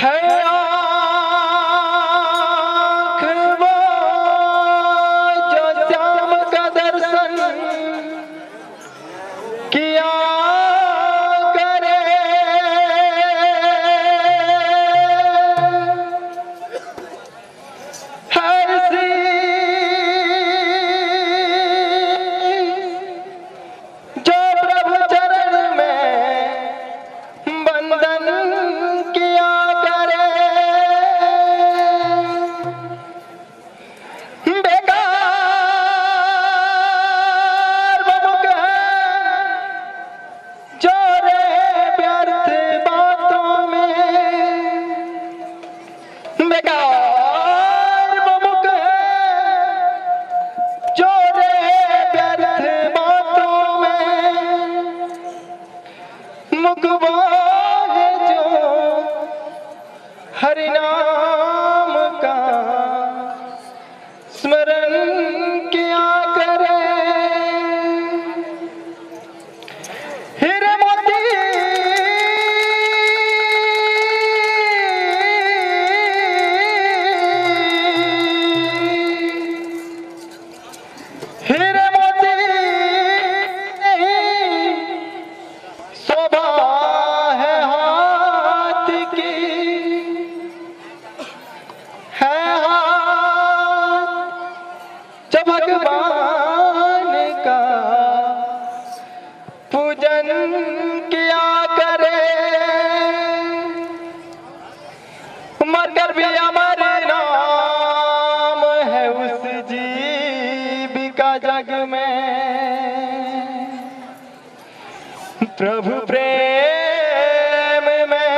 है आँख वो जो श्याम का दर्शन किया करे, हर सी जो प्रभु चरण में बंधन किया करे, बेकार मुख है जो रे व्यर्थ बातों में, बेकार मुख है जो रे व्यर्थ बातों में, मुख वो है जो हरि नाम का स्मरण किया करे, हीरे मोती हीरे मोती नहीं शोभा है हाथ की, है हाथ जो भगवान का पूजन किया करे, मगर भी अमर नाम है उस जीविका जग में, प्रभु प्रेम में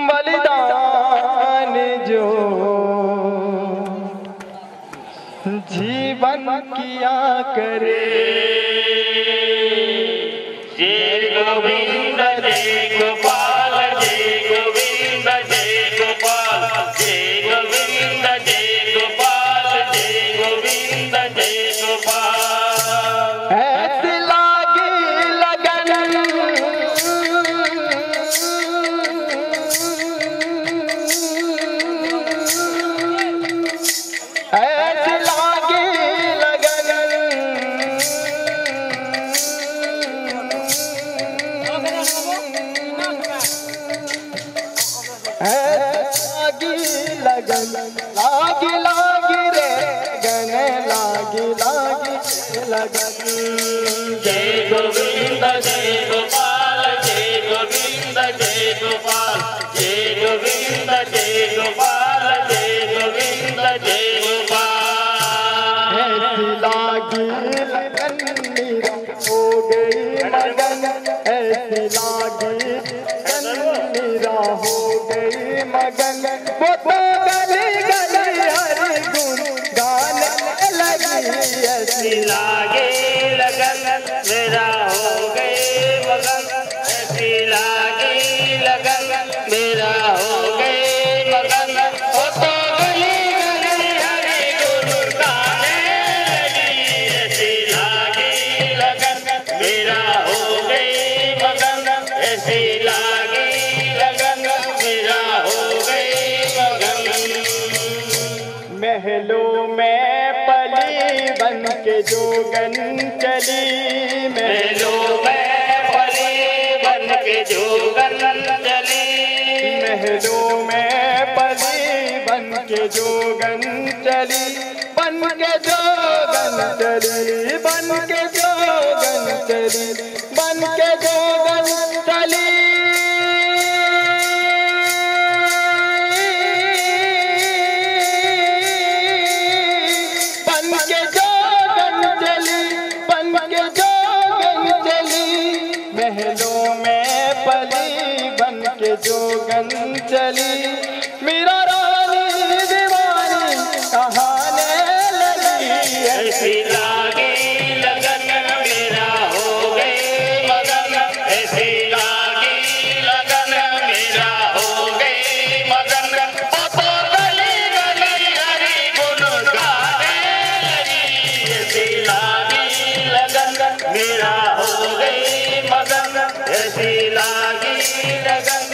बलिदान जो जीवन किया करे। जय गोविंद जय गोपाल, जय गोविंद जय गोपाल, जय गोविंद जय गोपाल, जय गोविंद जय गोपाल। ऐसी लागी लगन ऐसी लागी लगन लागी लगन लागी लागी रे गन लागी लागी लगन। जय गोविंद जय गोपाल, जय गोविंद जय गोपाल, जय गोविंद जय गोपाल, जय गोविंद जय गोपाल। ऐसी लागी लगन मीरा हो गई मगन, ऐसी लागी लगन मीरा हो गई मगन, वो तो गली गली हरि गुण गाने लगी, ऐसी लागे लगन मेरा हो गए मगन, ऐसी लागे लगन मेरा हो गए मगन, वो तो गली गली हरि गुण गाने लगी, ऐसी लागे लगन मेरा हो गए मगन, ऐसी लागे लगन मेरा हो गए मगन। महलों में पली बन के जोगन चली, महलों में पली बन के जोगन चली, महलों में पली बन के जोगन चली, बन के जोगन चली, बन के जोगन चली, बन के जोगन चली, बन के जोगन चली, बन के जोगन चली, महलों में पली बन के जोगन चली, मीरा रानी दीवानी कहाने लगी, ऐसी लागे लगन मेरा हो गए मगन, ऐसी लागे लगन मेरा हो गए मगन, वो तो गली गली हरि गुण गाने लगी, ऐसी लागे लगन मेरा हो गए मगन, ऐसी लागे लगन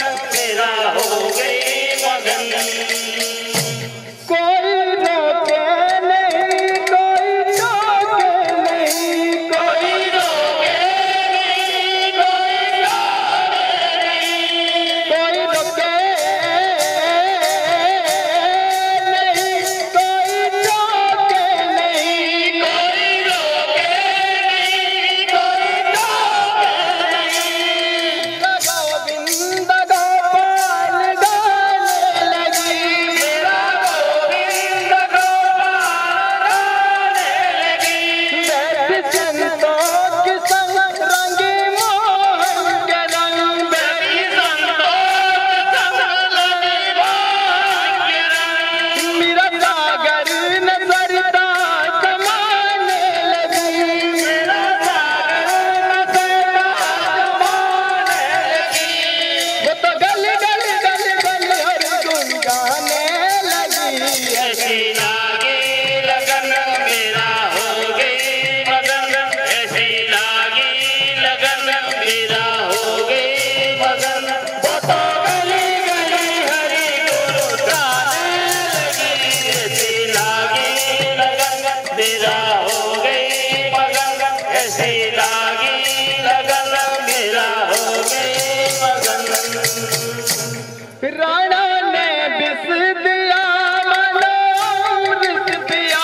राणा ने बिस दिया मनोरथ दिया,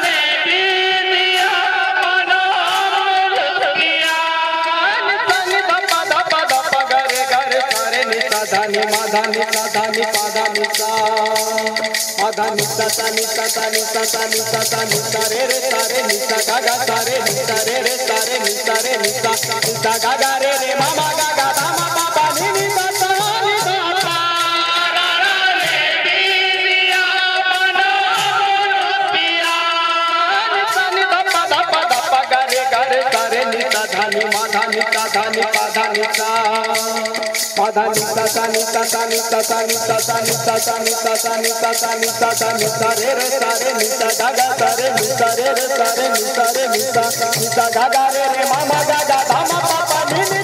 ने भी दिया मनोरथ दिया। नि सा नि ध प ध प ग रे ग रे सा रे नि सा धा नि मा धा नि सा धा नि पा धा नि सा मा धा नि सा सा नि सा सा नि सा सा नि सा सा नि सा रे सा रे नि सा गा गा सा रे नि सा रे सा रे नि सा रे नि सा गा गा रे रे मा मा गा गा धा मा पा पा नि नि सा सा नि सा पा। राणा ने भी दिया मनोरथ दिया। नि सा नि ध प ध प ध प ग रे सा रे नि सा धा नि मा धा नि सा धा नि पा धा नि सा मा धा नि सा सा नि सा सा नि सा सा नि सा सा नि सा सा नि सा सा नि सा सा नि सा सा नि सा रे सा रे नि सा गा गा सा रे नि सा रे सा रे नि सा गा गा रे रे मा मा गा गा धा मा पा पा नि नि